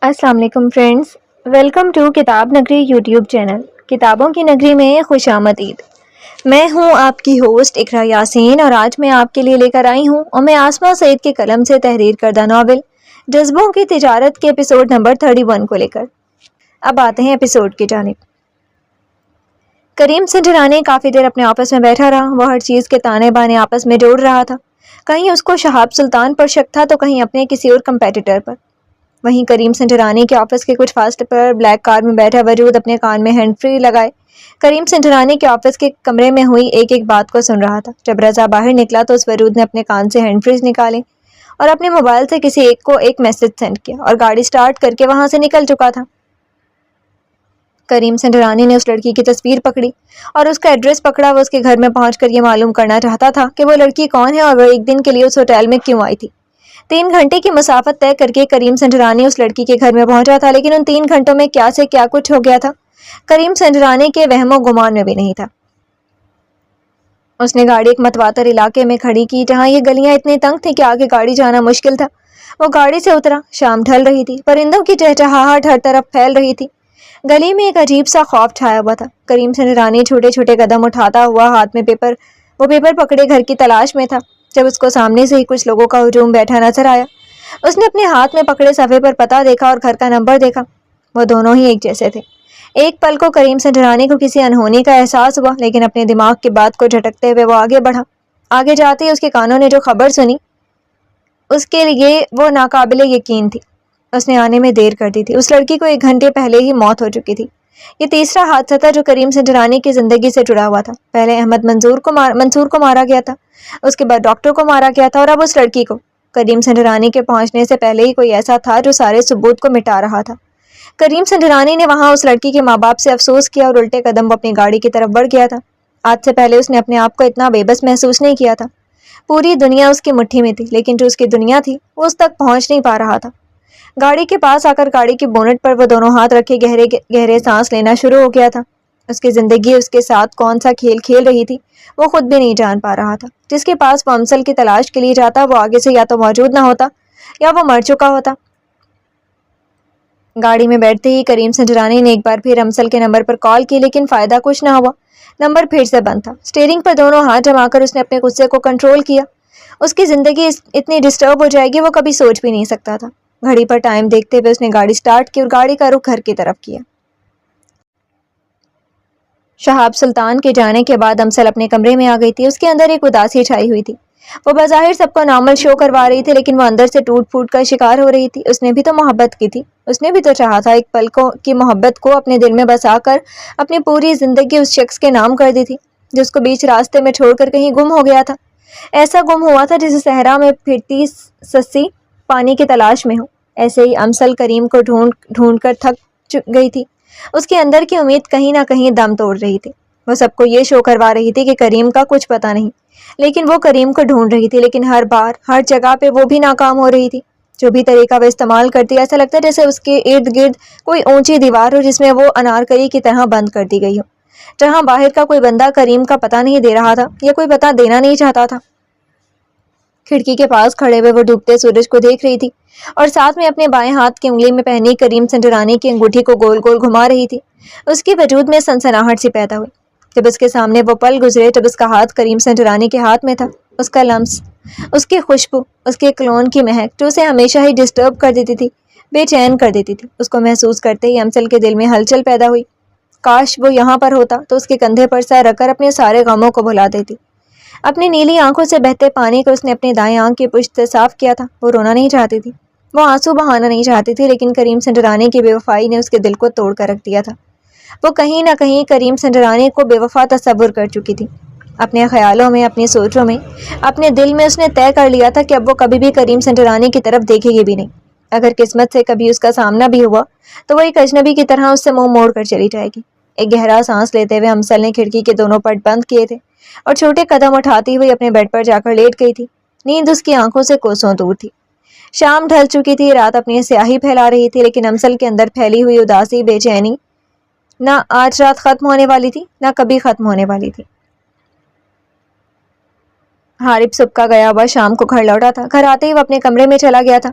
السلام علیکم friends, welcome to کتاب نگری یوٹیوب چینل۔ کتابوں کی نگری میں خوش آمدید۔ میں ہوں آپ کی ہوسٹ اقرا یاسین، اور آج میں آپ کے لیے لے کر آئی ہوں ام آسماء سعید کے قلم سے تحریر کردہ ناول جذبوں کی تجارت کے ایپیسوڈ نمبر 31 کو لے کر۔ اب آتے ہیں ایپیسوڈ کی جانب۔ کریم سنجرانی کافی دیر اپنے آپس میں بیٹھا رہا۔ وہ ہر چیز کے تانے بانے آپس میں جوڑ رہا تھا۔ کہیں اس کو شہاب سلطان پر شک تھا تو کہیں اپنے کسی اور کمپیٹیٹر پر۔ وہیں کریم سنجرانی کے آفس کے کچھ فاصلے پر بلیک کار میں بیٹھا وجود اپنے کان میں ہینڈ فری لگائے کریم سنجرانی کے آفس کے کمرے میں ہوئی ایک ایک بات کو سن رہا تھا۔ جب رضا باہر نکلا تو اس وجود نے اپنے کان سے ہینڈ فریز نکالے اور اپنے موبائل سے کسی ایک کو ایک میسج سینڈ کیا اور گاڑی سٹارٹ کر کے وہاں سے نکل چکا تھا۔ کریم سنجرانی نے اس لڑکی کی تصویر پکڑی اور اس کا ایڈریس پکڑا۔ وہ اس کے گھر میں پہنچ کر یہ معلوم کرنا چاہتا تھا کہ وہ لڑکی کون ہے اور وہ ایک دن کے لیے اس ہوٹل میں کیوں آئی تھی۔ 3 گھنٹے کی مسافت طے کر کے کریم سنجرانی اس لڑکی کے گھر میں پہنچا تھا، لیکن ان 3 گھنٹوں میں کیا سے کیا کچھ ہو گیا تھا کریم سنجرانی کے وہم و گمان میں بھی نہیں تھا۔ اس نے گاڑی ایک متواتر علاقے میں کھڑی کی جہاں یہ گلیاں اتنی تنگ تھیں کہ آگے گاڑی جانا مشکل تھا۔ وہ گاڑی سے اترا۔ شام ڈھل رہی تھی۔ پرندوں کی چہچہاہٹ ہر طرف پھیل رہی تھی۔ گلی میں ایک عجیب سا خوف چھایا ہوا تھا۔ کریم سنجرانی چھوٹے چھوٹے قدم اٹھاتا ہوا ہاتھ میں پیپر پکڑے گھر کی تلاش میں تھا، جب اس کو سامنے سے ہی کچھ لوگوں کا ہجوم بیٹھا نظر آیا۔ اس نے اپنے ہاتھ میں پکڑے صفحے پر پتہ دیکھا اور گھر کا نمبر دیکھا۔ وہ دونوں ہی ایک جیسے تھے۔ ایک پل کو کریم سنجرانی کو کسی انہونی کا احساس ہوا، لیکن اپنے دماغ کی بات کو جھٹکتے ہوئے وہ آگے بڑھا۔ آگے جاتے ہی اس کے کانوں نے جو خبر سنی اس کے لیے وہ ناقابل یقین تھی۔ اس نے آنے میں دیر کر دی تھی۔ اس لڑکی کو 1 گھنٹے پہلے ہی موت ہو چکی تھی۔ یہ تیسرا حادثہ تھا جو کریم سنجرانی کی زندگی سے جڑا ہوا تھا۔ پہلے احمد منصور کو مارا گیا تھا، اس کے بعد ڈاکٹر کو مارا گیا تھا، اور اب اس لڑکی کو۔ کریم سنجرانی کے پہنچنے سے پہلے ہی کوئی ایسا تھا جو سارے ثبوت کو مٹا رہا تھا۔ کریم سنجرانی نے وہاں اس لڑکی کے ماں باپ سے افسوس کیا اور الٹے قدم وہ اپنی گاڑی کی طرف بڑھ گیا تھا۔ آج سے پہلے اس نے اپنے آپ کو اتنا بے بس محسوس نہیں کیا تھا۔ پوری دنیا اس کی مٹھی میں تھی، لیکن جو اس کی دنیا تھی وہ اس تک پہنچ نہیں پا رہا تھا۔ گاڑی کے پاس آ کر گاڑی کی بونٹ پر وہ دونوں ہاتھ رکھے گہرے گہرے سانس لینا شروع ہو گیا تھا۔ اس کی زندگی اس کے ساتھ کون سا کھیل کھیل رہی تھی وہ خود بھی نہیں جان پا رہا تھا۔ جس کے پاس وہ امسل کی تلاش کے لیے جاتا وہ آگے سے یا تو موجود نہ ہوتا یا وہ مر چکا ہوتا۔ گاڑی میں بیٹھتے ہی کریم سنجرانی نے ایک بار پھر امسل کے نمبر پر کال کی، لیکن فائدہ کچھ نہ ہوا۔ نمبر پھر سے بند تھا۔ اسٹیئرنگ پر دونوں ہاتھ جما کر اس نے اپنے غصے کو کنٹرول کیا۔ اس کی زندگی اتنی ڈسٹرب ہو جائے گی وہ کبھی سوچ بھی نہیں سکتا تھا۔ گھڑی پر ٹائم دیکھتے ہوئے اس نے گاڑی سٹارٹ کی اور گاڑی کا رخ گھر کی طرف کیا۔ شہاب سلطان کے جانے کے بعد امسل اپنے کمرے میں آ گئی تھی۔ اس کے اندر ایک اداسی چھائی ہوئی تھی۔ وہ بظاہر سب کو نارمل شو کروا رہی تھی، لیکن وہ اندر سے ٹوٹ پھوٹ کا شکار ہو رہی تھی۔ اس نے بھی تو محبت کی تھی۔ اس نے بھی تو چاہا تھا ایک پل کی محبت کو اپنے دل میں بسا کر اپنی پوری زندگی اس شخص کے نام کر دی تھی جو اس کو بیچ راستے میں چھوڑ کر کہیں گم ہو گیا تھا۔ ایسا گم ہوا تھا جسے صحرا میں پھرتی سسی پانی کی تلاش میں ہو۔ ایسے ہی امسل کریم کو ڈھونڈ کر تھک گئی تھی۔ اس کے اندر کی امید کہیں نہ کہیں دم توڑ رہی تھی۔ وہ سب کو یہ شو کروا رہی تھی کہ کریم کا کچھ پتہ نہیں، لیکن وہ کریم کو ڈھونڈ رہی تھی، لیکن ہر بار ہر جگہ پہ وہ بھی ناکام ہو رہی تھی۔ جو بھی طریقہ وہ استعمال کرتی ایسا لگتا ہے جیسے اس کے ارد گرد کوئی اونچی دیوار ہو جس میں وہ انارکلی کی طرح بند کر دی گئی ہو، جہاں باہر کا کوئی بندہ کریم کا پتہ نہیں دے رہا تھا یا کوئی پتہ دینا نہیں چاہتا تھا۔ کھڑکی کے پاس کھڑے ہوئے وہ ڈوبتے سورج کو دیکھ رہی تھی اور ساتھ میں اپنے بائیں ہاتھ کی انگلی میں پہنی کریم سنجرانی کی انگوٹھی کو گول گول گھما رہی تھی۔ اس کے وجود میں سنسناہٹ سی پیدا ہوئی جب اس کے سامنے وہ پل گزرے جب اس کا ہاتھ کریم سنجرانی کے ہاتھ میں تھا۔ اس کا لمس، اس کی خوشبو، اس کے کلون کی مہک جو اسے ہمیشہ ہی ڈسٹرب کر دیتی تھی، بے چین کر دیتی تھی، اس کو محسوس کرتے ہی امسل کے دل میں ہلچل پیدا ہوئی۔ کاش وہ یہاں پر ہوتا تو اس کے کندھے پر سر رکھ کر اپنے سارے غموں کو بھلا دیتی۔ اپنی نیلی آنکھوں سے بہتے پانی کو اس نے اپنی دائیں آنکھ کی پشت سے صاف کیا تھا۔ وہ رونا نہیں چاہتی تھی، وہ آنسو بہانا نہیں چاہتی تھی، لیکن کریم سنجرانی کی بے وفائی نے اس کے دل کو توڑ کر رکھ دیا تھا۔ وہ کہیں نہ کہیں کریم سنجرانی کو بے وفا تصور کر چکی تھی۔ اپنے خیالوں میں، اپنی سوچوں میں، اپنے دل میں اس نے طے کر لیا تھا کہ اب وہ کبھی بھی کریم سنجرانی کی طرف دیکھے گی بھی نہیں۔ اگر قسمت سے کبھی اس کا سامنا بھی ہوا تو وہ ایک اجنبی کی طرح اس سے منہ موڑ کر چلی جائے گی۔ ایک گہرا سانس لیتے ہوئے امسل نے کھڑکی کے دونوں پٹ بند کیے تھے اور چھوٹے قدم اٹھاتی ہوئی اپنے بیڈ پر جا کر لیٹ گئی تھی۔ نیند اس کی آنکھوں سے کوسوں دور تھی۔ شام ڈھل چکی تھی، رات اپنی سیاہی پھیلا رہی تھی، لیکن امسل کے اندر پھیلی ہوئی اداسی، بے چینی نہ آج رات ختم ہونے والی تھی نہ کبھی ختم ہونے والی تھی۔ حارب صبح کا گیا ہوا شام کو گھر لوٹا تھا۔ گھر آتے ہی وہ اپنے کمرے میں چلا گیا تھا۔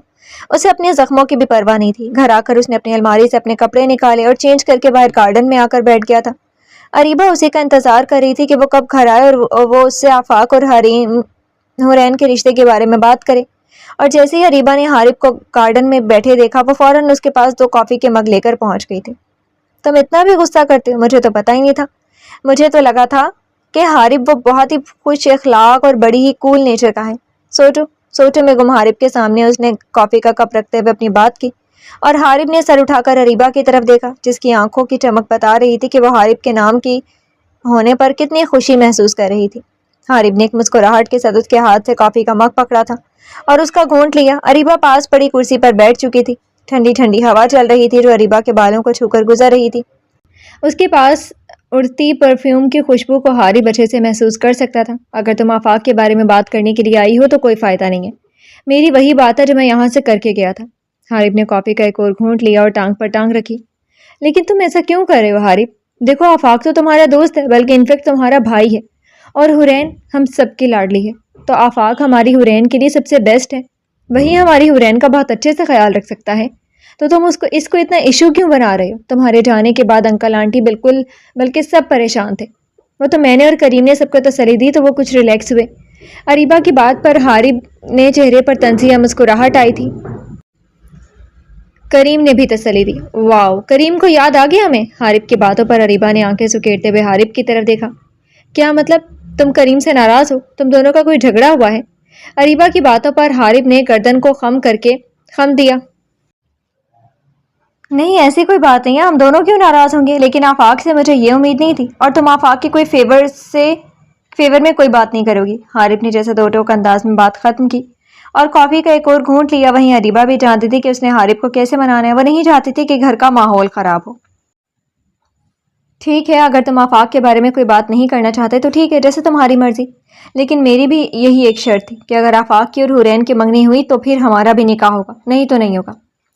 اسے اپنے زخموں کی بھی پرواہ نہیں تھی۔ گھر آ کر اس نے اپنی الماری سے اپنے کپڑے نکالے اور چینج کر کے باہر گارڈن میں آ کر بیٹھ گیا تھا۔ اریبہ اسی کا انتظار کر رہی تھی کہ وہ کب گھر آئے اور وہ اس سے آفاق اور حورین کے رشتے کے بارے میں بات کرے، اور جیسے ہی اریبہ نے حارب کو گارڈن میں بیٹھے دیکھا، وہ فوراً اس کے پاس 2 کافی کے مگ لے کر پہنچ گئی تھی۔ تم اتنا بھی غصہ کرتے ہو؟ مجھے تو پتہ ہی نہیں تھا۔ مجھے تو لگا تھا کہ حارب وہ بہت ہی خوش اخلاق اور بڑی ہی کول نیچر کا ہے۔ سوٹو میں گم حارب کے سامنے اس نے کافی کا کپ رکھتے ہوئے اپنی بات کی، اور حارب نے سر اٹھا کر اریبہ کی طرف دیکھا، جس کی آنکھوں کی چمک بتا رہی تھی کہ وہ حارب کے نام کی ہونے پر کتنی خوشی محسوس کر رہی تھی۔ حارب نے ایک مسکراہٹ کے ساتھ اس کے ہاتھ سے کافی کا مگ پکڑا تھا اور اس کا گھونٹ لیا۔ اریبہ پاس پڑی کرسی پر بیٹھ چکی تھی۔ ٹھنڈی ٹھنڈی ہوا چل رہی تھی جو اریبہ کے بالوں کو چھو کر گزر رہی تھی۔ اس کے پاس اڑتی پرفیوم کی خوشبو کو حارب اچھے سے محسوس کر سکتا تھا۔ اگر تم آفاق کے بارے میں بات کرنے کے لیے آئی ہو تو کوئی فائدہ نہیں ہے، میری وہی بات ہے جو میں یہاں سے کر کے گیا تھا۔ حارب نے کافی کا ایک اور گھونٹ لیا اور ٹانگ پر ٹانگ رکھی۔ لیکن تم ایسا کیوں کر رہے ہو حارب؟ دیکھو، آفاق تو تمہارا دوست ہے، بلکہ انفیکٹ تمہارا بھائی ہے، اور حورین ہم سب کی لاڈلی ہے، تو آفاق ہماری حورین کے لیے سب سے بیسٹ ہے۔ وہی ہماری حورین کا بہت اچھے سے خیال رکھ سکتا ہے، تو تم اس کو اتنا ایشو کیوں بنا رہے ہو؟ تمہارے جانے کے بعد انکل آنٹی بلکہ سب پریشان تھے، وہ تو میں نے اور کریم نے سب کو تسلی دی تو وہ کچھ ریلیکس ہوئے۔ اریبہ کی بات پر حارب نے چہرے پر طنزیہ مسکراہٹ آئی تھی۔ کریم نے بھی تسلی دی۔ واو، کریم کو یاد آ گیا ہمیں؟ حارب کی باتوں پر اریبہ نے آنکھیں سکیڑتے ہوئے حارب کی طرف دیکھا۔ کیا مطلب؟ تم کریم سے ناراض ہو؟ تم دونوں کا کوئی جھگڑا ہوا ہے؟ اریبہ کی باتوں پر حارب نے گردن کو خم دیا۔ نہیں، ایسی کوئی بات نہیں ہے، ہم دونوں کیوں ناراض ہوں گے؟ لیکن آفاق سے مجھے یہ امید نہیں تھی، اور تم آفاق کے کوئی فیور میں کوئی بات نہیں کرو گی۔ حارب نے جیسے دو ٹوک انداز میں بات ختم کی اور کافی کا ایک اور گھونٹ لیا۔ وہیں اریبہ بھی جانتی تھی کہ اس نے حارب کو کیسے منانا ہے، وہ نہیں چاہتی تھی کہ گھر کا ماحول خراب ہو۔ ٹھیک ہے، اگر تم آفاق کے بارے میں کوئی بات نہیں کرنا چاہتے تو ٹھیک ہے، جیسے تمہاری مرضی، لیکن میری بھی یہی ایک شرط تھی کہ اگر آفاق کی اور حورین کی منگنی ہوئی تو پھر ہمارا بھی نکاح ہوگا، نہیں تو نہیں ہوگا۔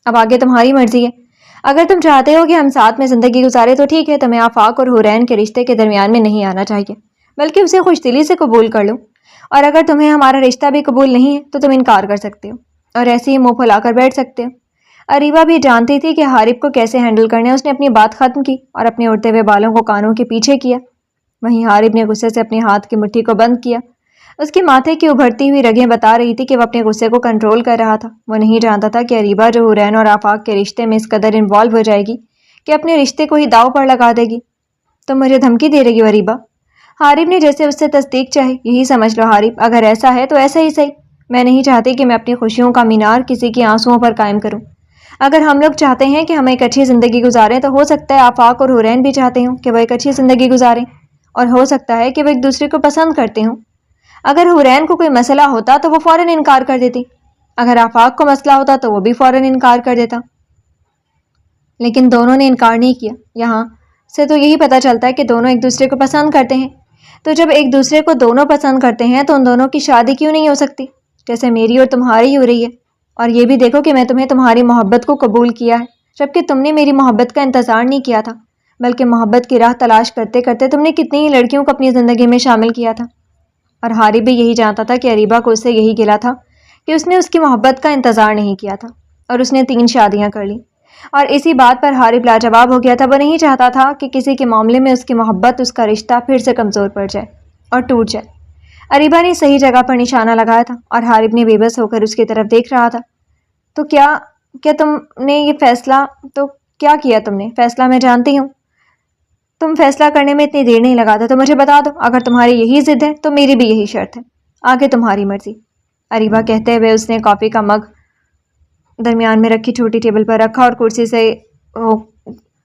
اب آگے تمہاری مرضی ہے، اگر تم چاہتے ہو کہ ہم ساتھ میں زندگی گزارے تو ٹھیک ہے، تمہیں آفاق اور حورین کے رشتے کے درمیان میں نہیں آنا چاہیے، بلکہ اسے خوش دلی سے قبول کر لو، اور اگر تمہیں ہمارا رشتہ بھی قبول نہیں ہے تو تم انکار کر سکتے ہو اور ایسے ہی منہ پھلا کر بیٹھ سکتے ہو۔ اریبہ بھی جانتی تھی کہ حارب کو کیسے ہینڈل کرنا ہے۔ اس نے اپنی بات ختم کی اور اپنے اڑتے ہوئے بالوں کو کانوں کے پیچھے کیا۔ وہیں حارب نے غصے سے اپنے ہاتھ کی مٹھی کو بند کیا۔ اس کے ماتھے کی ابھرتی ہوئی رگیں بتا رہی تھی کہ وہ اپنے غصے کو کنٹرول کر رہا تھا۔ وہ نہیں جانتا تھا کہ اریبہ جو حورین اور آفاق کے رشتے میں اس قدر انوالو ہو جائے گی کہ اپنے رشتے کو ہی داؤ پر لگا دے گی۔ تم مجھے دھمکی دے رہی ہو اریبہ؟ حارب نے جیسے اس سے تصدیق چاہی۔ یہی سمجھ لو حارب، اگر ایسا ہے تو ایسا ہی صحیح۔ میں نہیں چاہتی کہ میں اپنی خوشیوں کا مینار کسی کے آنسوؤں پر قائم کروں۔ اگر ہم لوگ چاہتے ہیں کہ ہم ایک اچھی زندگی گزاریں تو ہو سکتا ہے آفاق اور حورین بھی چاہتے ہوں کہ وہ ایک اچھی زندگی گزاریں، اور ہو سکتا ہے کہ وہ ایک دوسرے کو پسند کرتے ہوں۔ اگر حورین کو کوئی مسئلہ ہوتا تو وہ فوراً انکار کر دیتی، اگر آفاق کو مسئلہ ہوتا تو وہ بھی فوراً انکار کر دیتا، لیکن دونوں نے انکار نہیں کیا۔ یہاں سے تو یہی پتہ چلتا ہے کہ دونوں ایک دوسرے کو پسند کرتے ہیں۔ تو جب ایک دوسرے کو دونوں پسند کرتے ہیں تو ان دونوں کی شادی کیوں نہیں ہو سکتی، جیسے میری اور تمہاری ہو رہی ہے؟ اور یہ بھی دیکھو کہ میں تمہیں تمہاری محبت کو قبول کیا ہے، جبکہ تم نے میری محبت کا انتظار نہیں کیا تھا، بلکہ محبت کی راہ تلاش کرتے کرتے تم نے کتنی ہی لڑکیوں کو اپنی زندگی میں شامل کیا تھا۔ اور حارب بھی یہی جانتا تھا کہ اریبہ کو اس سے یہی گلہ تھا کہ اس نے اس کی محبت کا انتظار نہیں کیا تھا، اور اس نے 3 شادیاں کر لیں، اور اسی بات پر حارب لاجواب ہو گیا تھا۔ وہ نہیں چاہتا تھا کہ کسی کے معاملے میں اس کی محبت، اس کا رشتہ پھر سے کمزور پڑ جائے اور ٹوٹ جائے۔ اریبہ نے صحیح جگہ پر نشانہ لگایا تھا اور حارب نے بے بس ہو کر اس کی طرف دیکھ رہا تھا۔ تو کیا تم نے یہ فیصلہ تو کیا کیا تم نے؟ فیصلہ میں جانتی ہوں، تم فیصلہ کرنے میں اتنی دیر نہیں لگاتے، تو مجھے بتا دو، اگر تمہاری یہی ضد ہے تو میری بھی یہی شرط ہے، آگے تمہاری مرضی۔ اریبہ کہتے ہوئے اس نے کافی کا مگ درمیان میں رکھی چھوٹی ٹیبل پر رکھا اور کرسی سے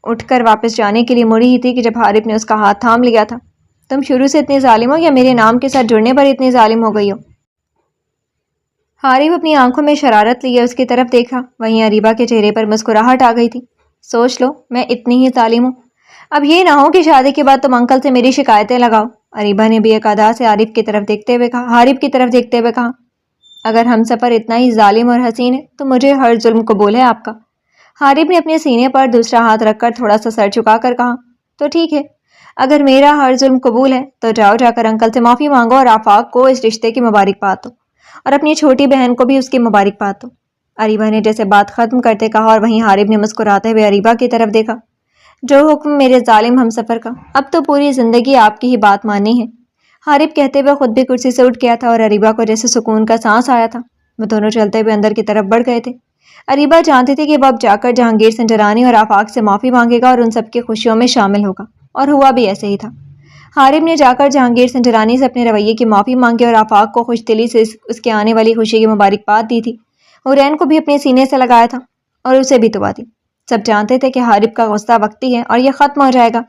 اٹھ کر واپس جانے کے لیے مڑی ہی تھی کہ جب حارب نے اس کا ہاتھ تھام لیا تھا۔ تم شروع سے اتنی ظالم ہو یا میرے نام کے ساتھ جڑنے پر اتنی ظالم ہو گئی ہو؟ حارب اپنی آنکھوں میں شرارت لیے اس کی طرف دیکھا۔ وہیں اریبہ کے چہرے پر مسکراہٹ آ گئی تھی۔ سوچ لو، میں اتنی ہی ظالم ہوں؟ اب یہ نہ ہو کہ شادی کے بعد تم انکل سے میری شکایتیں لگاؤ۔ اریبہ نے بھی ایک ادا سے حارب کی طرف دیکھتے ہوئے کہا، اگر ہم سفر اتنا ہی ظالم اور حسین ہے تو مجھے ہر ظلم قبول ہے آپ کا۔ حارب نے اپنے سینے پر دوسرا ہاتھ رکھ کر تھوڑا سا سر جھکا کر کہا، تو ٹھیک ہے، اگر میرا ہر ظلم قبول ہے تو جاؤ، جا کر انکل سے معافی مانگو اور آفاق کو اس رشتے کی مبارکباد دو، اور اپنی چھوٹی بہن کو بھی اس کی مبارکباد دو۔ اریبہ نے جیسے بات ختم کرتے کہا اور وہیں حارب نے مسکراتے ہوئے اریبہ کی طرف دیکھا۔ جو حکم میرے ظالم ہمسفر کا، اب تو پوری زندگی آپ کی ہی بات ماننی ہے۔ حارب کہتے ہوئے خود بھی کرسی سے اٹھ گیا تھا اور اریبہ کو جیسے سکون کا سانس آیا تھا۔ وہ دونوں چلتے ہوئے اندر کی طرف بڑھ گئے تھے۔ اریبہ جانتی تھی کہ وہ اب جا کر جہانگیر سنجرانی اور آفاق سے معافی مانگے گا اور ان سب کی خوشیوں میں شامل ہوگا، اور ہوا بھی ایسے ہی تھا۔ حارب نے جا کر جہانگیر سنجرانی سے اپنے رویے کی معافی مانگی اور آفاق کو خوش دلی سے اس کے آنے والی خوشی کی مبارکباد دی تھی۔ حورین کو بھی اپنے سینے سے لگایا تھا اور اسے بھی دعا دی۔ سب جانتے تھے کہ حارب کا غصہ وقتی ہے اور یہ ختم ہو جائے گا۔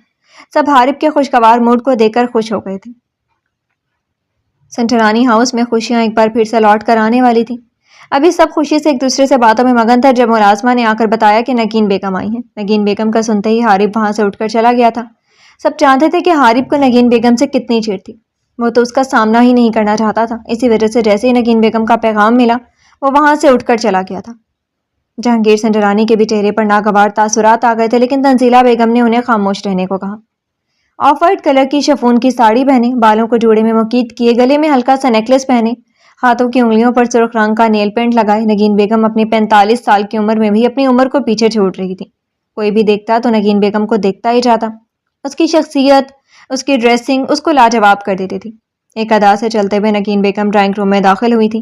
سب حارب کے خوشگوار موڈ کو دیکھ کر خوش ہو گئے تھے۔ سنجرانی ہاؤس میں خوشیاں ایک بار پھر سے لوٹ کر آنے والی تھیں۔ ابھی سب خوشی سے ایک دوسرے سے باتوں میں مگن تھا جب ملازمہ نے آ کر بتایا کہ نگین بیگم آئی ہیں۔ نگین بیگم کا سنتے ہی حارب وہاں سے اٹھ کر چلا گیا تھا۔ سب جانتے تھے کہ حارب کو نگین بیگم سے کتنی چڑ تھی۔ وہ تو اس کا سامنا ہی نہیں کرنا چاہتا تھا، اسی وجہ سے جیسے ہی نگین بیگم کا پیغام ملا وہ وہاں سے اٹھ کر چلا گیا تھا۔ جہانگیر سنجرانی کے بھی چہرے پر ناگوار تاثرات آ گئے تھے، لیکن تنزیلہ بیگم نے انہیں خاموش رہنے کو کہا۔ آف وائٹ کلر کی شفون کی ساڑی پہنے، بالوں کو جوڑے میں مکید کیے، گلے میں ہلکا سا نیکلس پہنے، ہاتھوں کی انگلیوں پر سرخ رنگ کا نیل پینٹ لگائے، نگین بیگم اپنی 45 سال کی عمر میں بھی اپنی عمر کو پیچھے چھوڑ رہی تھی۔ کوئی بھی دیکھتا تو نگین بیگم کو دیکھتا ہی جاتا۔ اس کی شخصیت، اس کی ڈریسنگ اس کو لاجواب کر دیتی تھی۔ ایک ادا سے چلتے ہوئے نگین بیگم ڈرائنگ روم میں داخل ہوئی تھی،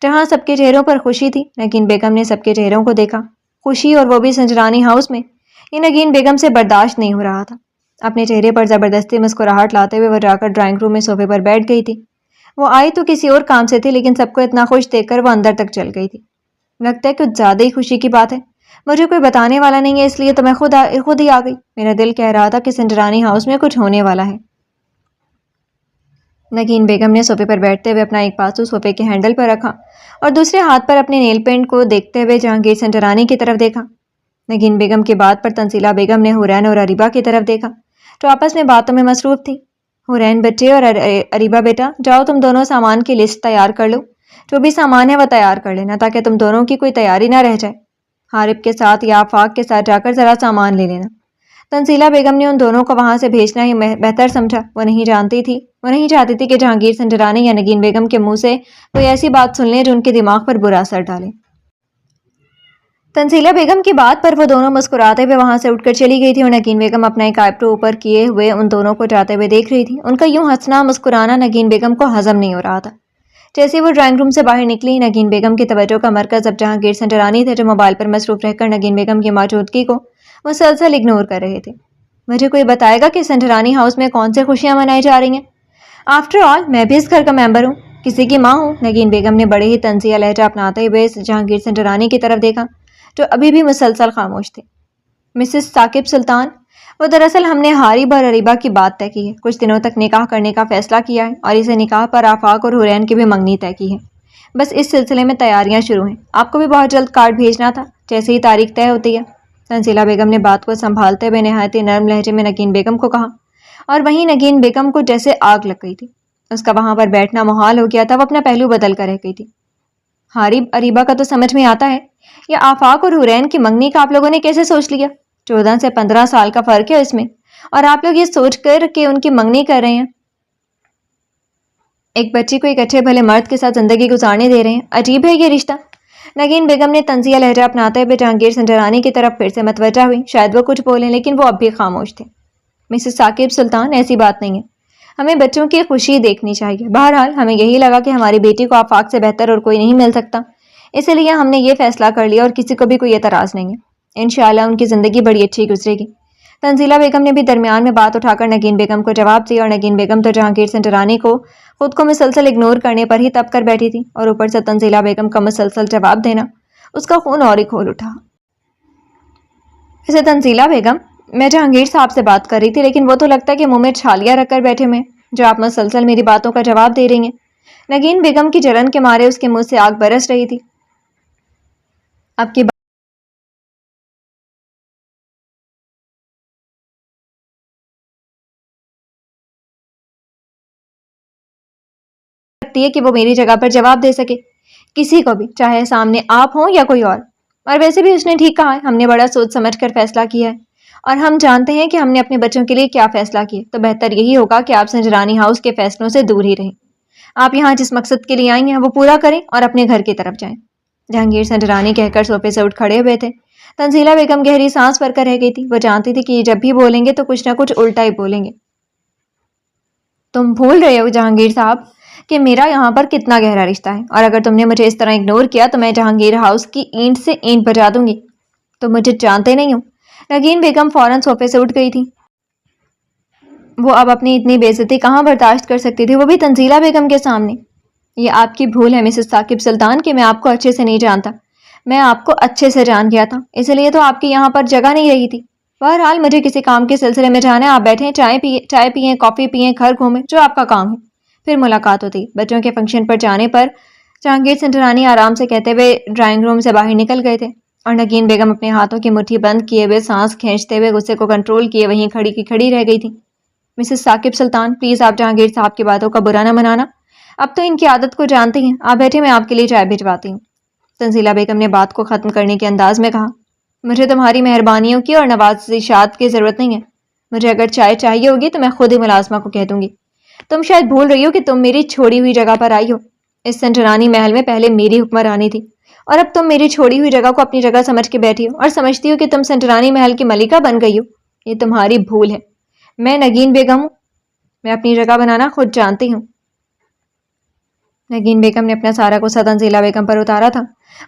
جہاں سب کے چہروں پر خوشی تھی۔ نگین بیگم نے سب کے چہروں کو دیکھا، خوشی، اور وہ بھی سنجرانی ہاؤس میں۔ یہ نگین بیگم سے برداشت نہیں ہو رہا تھا۔ اپنے چہرے پر زبردستی مسکراہٹ لاتے ہوئے وہ جا کر ڈرائنگ روم میں صوفے پر بیٹھ گئی تھی۔ وہ آئی تو کسی اور کام سے تھی، لیکن سب کو اتنا خوش دیکھ کر وہ اندر تک چل گئی تھی۔ لگتا ہے کچھ زیادہ ہی خوشی کی بات ہے، مجھے کوئی بتانے والا نہیں ہے، اس لیے تو میں خود ہی آ گئی۔ میرا دل کہہ رہا تھا کہ سنجرانی ہاؤس میں کچھ ہونے والا ہے۔ نگین بیگم نے صوفے پر بیٹھتے ہوئے اپنا ایک پاسو صوفے کے ہینڈل پر رکھا اور دوسرے ہاتھ پر اپنے نیل پینٹ کو دیکھتے ہوئے جہانگیر سنجرانی کی طرف دیکھا۔ نگین بیگم کی بات پر تنزیلہ بیگم نے حورین اور اریبہ کی طرف دیکھا، جو آپس میں باتوں میں مصروف تھی۔ حورین بچے اور اریبہ بیٹا، جاؤ تم دونوں سامان کی لسٹ تیار کر لو، جو بھی سامان ہے وہ تیار کر لینا تاکہ تم دونوں کی کوئی تیاری نہ رہ جائے۔ حارب کے ساتھ یا آفاق کے ساتھ جا کر ذرا سامان لے لینا۔ تنزیلہ بیگم نے ان دونوں کو وہاں سے بھیجنا ہی بہتر سمجھا۔ وہ نہیں چاہتی تھی کہ جہانگیر سنجرانی یا نگین بیگم کے منہ سے کوئی ایسی بات سن لیں جو ان کے دماغ پر برا اثر ڈالے۔ تنزیلہ بیگم کی بات پر وہ دونوں مسکراتے ہوئے وہاں سے اٹھ کر چلی گئی تھی اور نگین بیگم اپنا ایک آئیبرو اوپر کیے ہوئے ان دونوں کو جاتے ہوئے دیکھ رہی تھی۔ ان کا یوں ہنسنا مسکرانا نگین بیگم کو ہضم نہیں ہو رہا تھا۔ جیسے وہ ڈرائنگ روم سے باہر نکلی، نگین بیگم کی توجہ کا مرکز اب جہانگیر سنجرانی تھے، جو موبائل پر مصروف رہ کر نگین بیگم کی موجودگی کو مسلسل اگنور کر رہے تھے۔ مجھے کوئی بتائے گا کہ سنجرانی ہاؤس میں کون سے خوشیاں منائی جا رہی ہیں؟ آفٹر آل میں بھی اس گھر کا ممبر ہوں، کسی کی ماں ہوں۔ نگین بیگم نے بڑے ہی طنزیہ لہجہ اپناتے ہوئے جہانگیر سنجرانی کی طرف دیکھا، جو ابھی بھی مسلسل خاموش تھے۔ مسز ثاقب سلطان، وہ دراصل ہم نے حارب اور اریبہ کی بات طے کی ہے، کچھ دنوں تک نکاح کرنے کا فیصلہ کیا ہے اور اسے نکاح پر آفاق اور حورین کی بھی منگنی طے کی ہے۔ بس اس سلسلے میں تیاریاں شروع ہیں۔ آپ کو بھی بہت جلد کارڈ بھیجنا تھا، جیسے ہی تاریخ طے ہوتی ہے۔ تنزیلہ بیگم نے بات کو سنبھالتے ہوئے نہایت ہی نرم لہجے میں نگین بیگم کو کہا، اور وہیں نگین بیگم کو جیسے آگ لگ گئی تھی۔ اس کا وہاں پر بیٹھنا محال ہو گیا تھا، وہ اپنا پہلو بدل کر رہ گئی تھی۔ حارب اریبہ کا تو سمجھ میں آتا ہے، یہ آفاق اور حورین کی منگنی کا آپ لوگوں نے کیسے سوچ لیا؟ 14 سے 15 سال کا فرق ہے اس میں، اور آپ لوگ یہ سوچ کر کہ ان کی منگنی کر رہے ہیں، ایک بچی کو ایک اچھے بھلے مرد کے ساتھ زندگی گزارنے دے رہے ہیں۔ عجیب ہے یہ رشتہ۔ نگین بیگم نے طنزیہ لہجہ اپناتے ہوئے جہانگیر سنجرانی کی طرف پھر سے متوجہ ہوئی۔ شاید وہ کچھ بولیں، لیکن وہ اب بھی خاموش تھے۔ مسز ثاقب سلطان، ایسی بات نہیں ہے، ہمیں بچوں کی خوشی دیکھنی چاہیے۔ بہرحال ہمیں یہی لگا کہ ہماری بیٹی کو آفاق سے بہتر اور کوئی نہیں مل سکتا، اسی لیے ہم نے یہ فیصلہ کر لیا اور کسی کو بھی کوئی اعتراض نہیں ہے۔ انشاءاللہ ان کی زندگی بڑی اچھی گزرے گی۔ تنزیلہ بیگم نے بھی درمیان میں بات اٹھا کر نگین بیگم کو جواب دیا، اور نگین بیگم تو جہانگیر سنجرانی کو خود کو مسلسل اگنور کرنے پر ہی تپ کر بیٹھی تھی، اور اوپر سے تنزیلہ بیگم کا مسلسل جواب دینا اس کا خون اور ہی کھول اٹھا۔ ویسے تنزیلہ بیگم، میں جہانگیر صاحب سے بات کر رہی تھی، لیکن وہ تو لگتا ہے کہ منہ میں چھالیاں رکھ کر بیٹھے ہوئے ہیں، جو آپ مسلسل میری باتوں کا جواب دے رہی ہیں۔ نگین بیگم کی جلن کے مارے اس کے منہ سے آگ برس رہی تھی۔ اب کی ہے کہ وہ میری جگہ پر جواب دے سکے، کسی کو بھی، چاہے سامنے آپ ہوں یا کوئی اور ویسے بھی اس نے ٹھیک کہا ہے، ہم نے بڑا سوچ سمجھ کر فیصلہ کیا ہے، اور ہم جانتے ہیں کہ ہم نے اپنے بچوں کے لیے کیا فیصلہ کیا، تو بہتر یہی ہوگا کہ آپ سنجرانی ہاؤس کے فیصلوں سے دور ہی رہیں۔ آپ یہاں جس مقصد کے لیے آئی ہیں وہ پورا کریں اور اپنے گھر کی طرف جائیں۔ جہانگیر سنجرانی کہہ کر صوفے سے اٹھ کھڑے ہوئے تھے۔ تنزیلہ بیگم گہری سانس بھر کر رہ گئی تھی۔ وہ جانتی تھی کہ یہ جب بھی بولیں گے تو کچھ نہ کچھ الٹا ہی بولیں گے۔ تم بھول رہے ہو جہانگیر صاحب کہ میرا یہاں پر کتنا گہرا رشتہ ہے، اور اگر تم نے مجھے اس طرح اگنور کیا تو میں جہانگیر ہاؤس کی اینٹ سے اینٹ بجا دوں گی۔ تم مجھے جانتے نہیں ہو۔ نگین بیگم فوراً صوفے سے اٹھ گئی تھی۔ وہ اب اپنی اتنی بے عزتی کہاں برداشت کر سکتی تھی، وہ بھی تنزیلہ بیگم کے سامنے۔ یہ آپ کی بھول ہے مسز ثاقب سلطان کہ میں آپ کو اچھے سے نہیں جانتا۔ میں آپ کو اچھے سے جان گیا تھا، اس لیے تو آپ کی یہاں پر جگہ نہیں رہی تھی۔ بہرحال مجھے کسی کام کے سلسلے میں جانا ہے، آپ بیٹھیں، چائے پئیں، کافی پئیں، گھر گھومیں، جو آپ کا کام ہے، پھر ملاقات ہوتی۔ بچوں کے فنکشن پر جانے پر جہانگیر سنجرانی آرام سے کہتے ہوئے ڈرائنگ روم سے باہر نکل گئے تھے، اور نگین بیگم اپنے ہاتھوں کی مٹھی بند کیے ہوئے سانس کھینچتے ہوئے غصے کو کنٹرول کیے وہیں کھڑی کی کھڑی رہ گئی تھی۔ مسز ثاقب سلطان، پلیز آپ جہانگیر صاحب کی باتوں کا برا نہ منانا، اب تو ان کی عادت کو جانتی ہیں۔ آپ بیٹھے، میں آپ کے لیے چائے بھجواتی ہوں۔ تنزیلہ بیگم نے بات کو ختم کرنے کے انداز میں کہا، مجھے تمہاری مہربانیوں کی اور نوازشات کی ضرورت نہیں ہے۔ مجھے اگر چائے چاہیے ہوگی تو میں خود ہی ملازمہ کو کہہ دوں گی۔ تم شاید بھول رہی ہو کہ تم میری چھوڑی ہوئی جگہ پر آئی ہو۔ اس سنجرانی محل میں پہلے میری حکمرانی تھی، اور اب تم میری چھوڑی ہوئی جگہ کو اپنی جگہ سمجھ کے بیٹھی ہو اور سمجھتی ہو کہ تم سنجرانی محل کی ملکہ بن گئی ہو۔ یہ تمہاری بھول ہے۔ میں نگین بیگم ہوں، میں اپنی جگہ بنانا خود جانتی ہوں۔ نگین بیگم نے اپنا سارا غصہ تنزیلہ بیگم پر اتارا تھا،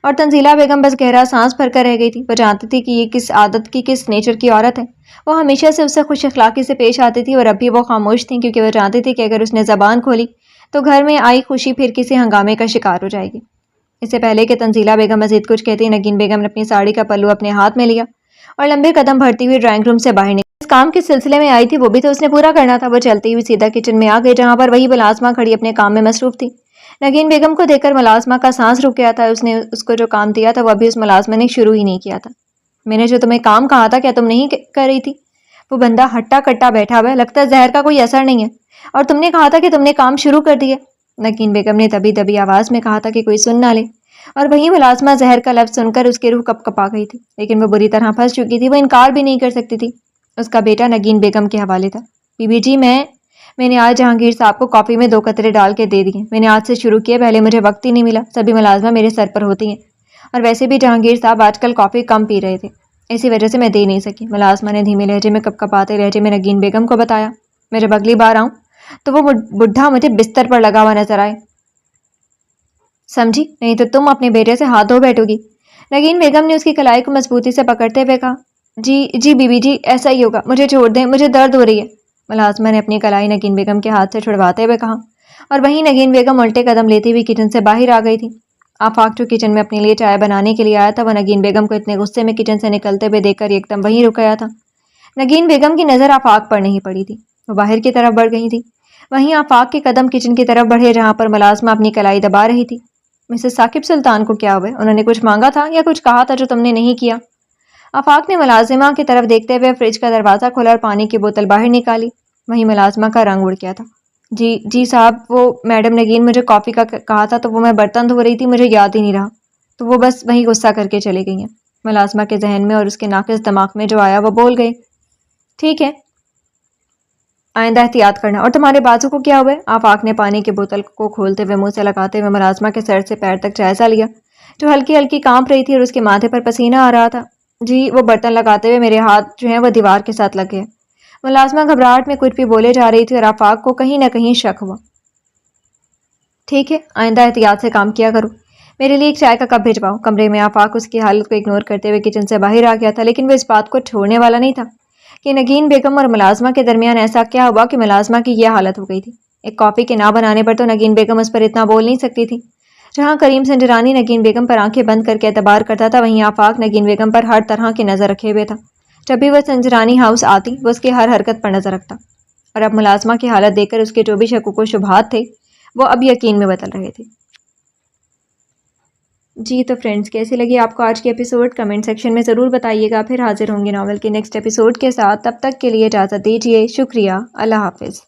اور تنزیلہ بیگم بس گہرا سانس بھر کر رہ گئی تھی۔ وہ جانتی تھی کہ یہ کس عادت کی، کس نیچر کی عورت ہے۔ وہ ہمیشہ سے اس سے خوش اخلاقی سے پیش آتی تھی، اور اب بھی وہ خاموش تھیں کیونکہ وہ جانتی تھی کہ اگر اس نے زبان کھولی تو گھر میں آئی خوشی پھر کسی ہنگامے کا شکار ہو جائے گی۔ اس سے پہلے کہ تنزیلہ بیگم مزید کچھ کہتی، نگین بیگم نے اپنی ساڑی کا پلو اپنے ہاتھ میں لیا اور لمبے قدم بڑھتی ہوئی ڈرائنگ روم سے باہر نکلی۔ اس کام کے سلسلے میں آئی تھی وہ بھی تو اس نے پورا کرنا تھا۔ وہ چلتی ہوئی سیدھا کچن میں آ گئی، جہاں پر وہی ملازمہ کھڑی اپنے کام میں مصروف تھی۔ نگین بیگم کو دیکھ کر ملازمہ کا سانس رک گیا تھا۔ اس نے اس کو جو کام دیا تھا وہ ابھی اس ملازمہ نے شروع ہی نہیں کیا تھا۔ میں نے جو تمہیں کام کہا تھا کیا تم نہیں کر رہی تھی؟ وہ بندہ ہٹا کٹا بیٹھا ہوا ہے، لگتا ہے زہر کا کوئی اثر نہیں ہے، اور تم نے کہا تھا کہ تم نے کام شروع کر دیا۔ نگین بیگم نے دبی دبی آواز میں کہا تھا کہ کوئی سن نہ لے، اور وہی ملازمہ زہر کا لفظ سن کر اس کی روح کپ کپا گئی تھی، لیکن وہ بری طرح پھنس چکی تھی۔ وہ انکار بھی نہیں کر سکتی تھی۔ اس کا بیٹا نگین بیگم کے حوالے تھا۔ بی بی جی، میں نے آج جہانگیر صاحب کو کافی میں 2 قطرے ڈال کے دے دیے۔ میں نے آج سے شروع کیا، پہلے مجھے وقت ہی نہیں ملا، سبھی ملازمہ میرے سر پر ہوتی ہیں، اور ویسے بھی جہانگیر صاحب آج کل کافی کم پی رہے تھے، اسی وجہ سے میں دے نہیں سکی۔ ملازمہ نے دھیمے لہجے میں کپ کپاتے لہجے میں نگین بیگم کو بتایا۔ میں جب اگلی بار آؤں تو وہ بڈھا مجھے بستر پر لگا ہوا نظر آئے، سمجھی؟ نہیں تو تم اپنے بیٹے سے ہاتھ دھو بیٹھو گی۔ نگین بیگم نے اس کی کلائی کو مضبوطی سے پکڑتے ہوئے کہا، جی بی بی جی، ایسا ہی ہوگا، مجھے چھوڑ دیں، مجھے درد ہو رہی ہے۔ ملازمہ نے اپنی کلائی نگین بیگم کے ہاتھ سے چھڑواتے ہوئے کہا، اور وہیں نگین بیگم الٹے قدم لیتی ہوئی کچن سے باہر آ گئی تھی۔ آفاق جو کچن میں اپنے لیے چائے بنانے کے لیے آیا تھا، وہ نگین بیگم کو اتنے غصے میں کچن سے نکلتے ہوئے دیکھ کر ایک دم وہیں رک گیا تھا۔ نگین بیگم کی نظر آفاق پر نہیں پڑی تھی، وہ باہر کی طرف بڑھ گئی تھی۔ وہیں آفاق کے قدم کچن کی طرف بڑھے جہاں پر ملازمہ اپنی کلائی دبا رہی تھی۔ مسز ثاقب سلطان کو کیا ہوا؟ انہوں نے کچھ مانگا تھا یا کچھ کہا تھا جو تم نے نہیں کیا؟ آفاق نے ملازمہ کی طرف دیکھتے ہوئے فریج کا دروازہ کھولا اور پانی کی بوتل باہر نکالی۔ وہیں ملازمہ کا رنگ اڑ گیا تھا۔ جی صاحب، وہ میڈم نگین مجھے کافی کا کہا تھا تو وہ میں برتن دھو رہی تھی، مجھے یاد ہی نہیں رہا، تو وہ بس وہیں غصہ کر کے چلی گئی ہیں۔ ملازمہ کے ذہن میں اور اس کے ناقص دماغ میں جو آیا وہ بول گئے، ٹھیک ہے، آئندہ احتیاط کرنا۔ اور تمہارے بازو کو کیا ہوا ہے؟ آفاق نے پانی کی بوتل کو کھولتے ہوئے منہ سے لگاتے ہوئے ملازمہ کے سر سے پیر تک جائزہ لیا، جو ہلکی ہلکی کانپ رہی تھی، اور اس کے ماتھے پر پسینہ آ رہا تھا۔ جی، وہ برتن لگاتے ہوئے میرے ہاتھ جو ہیں وہ دیوار کے ساتھ لگ گئے۔ ملازمہ گھبراہٹ میں کچھ بھی بولے جا رہی تھی، اور آفاق کو کہیں نہ کہیں شک ہوا۔ ٹھیک ہے، آئندہ احتیاط سے کام کیا کرو۔ میرے لیے ایک چائے کا کپ بھجواؤ۔ کمرے میں آفاق اس کی حالت کو اگنور کرتے ہوئے کچن سے باہر آ گیا تھا، لیکن وہ اس بات کو چھوڑنے والا نہیں تھا کہ نگین بیگم اور ملازمہ کے درمیان ایسا کیا ہوا کہ ملازمہ کی یہ حالت ہو گئی تھی۔ ایک کافی کے نہ بنانے پر تو نگین بیگم اس پر اتنا بول نہیں سکتی تھی۔ جہاں کریم سنجرانی نگین بیگم پر آنکھیں بند کر کے اعتبار کرتا تھا، وہیں آفاق نگین بیگم پر ہر طرح کی نظر رکھے ہوئے تھا۔ جب بھی وہ سنجرانی ہاؤس آتی وہ اس کی ہر حرکت پر نظر رکھتا، اور اب ملازمہ کی حالت دیکھ کر اس کے جو بھی شکوک و شبہات تھے وہ اب یقین میں بدل رہے تھے۔ جی تو فرینڈز، کیسی لگی آپ کو آج کی ایپیسوڈ؟ کمنٹ سیکشن میں ضرور بتائیے گا۔ پھر حاضر ہوں گے ناول کے نیکسٹ ایپیسوڈ کے ساتھ، تب تک کے لیے اجازت دیجیے۔ شکریہ، اللہ حافظ۔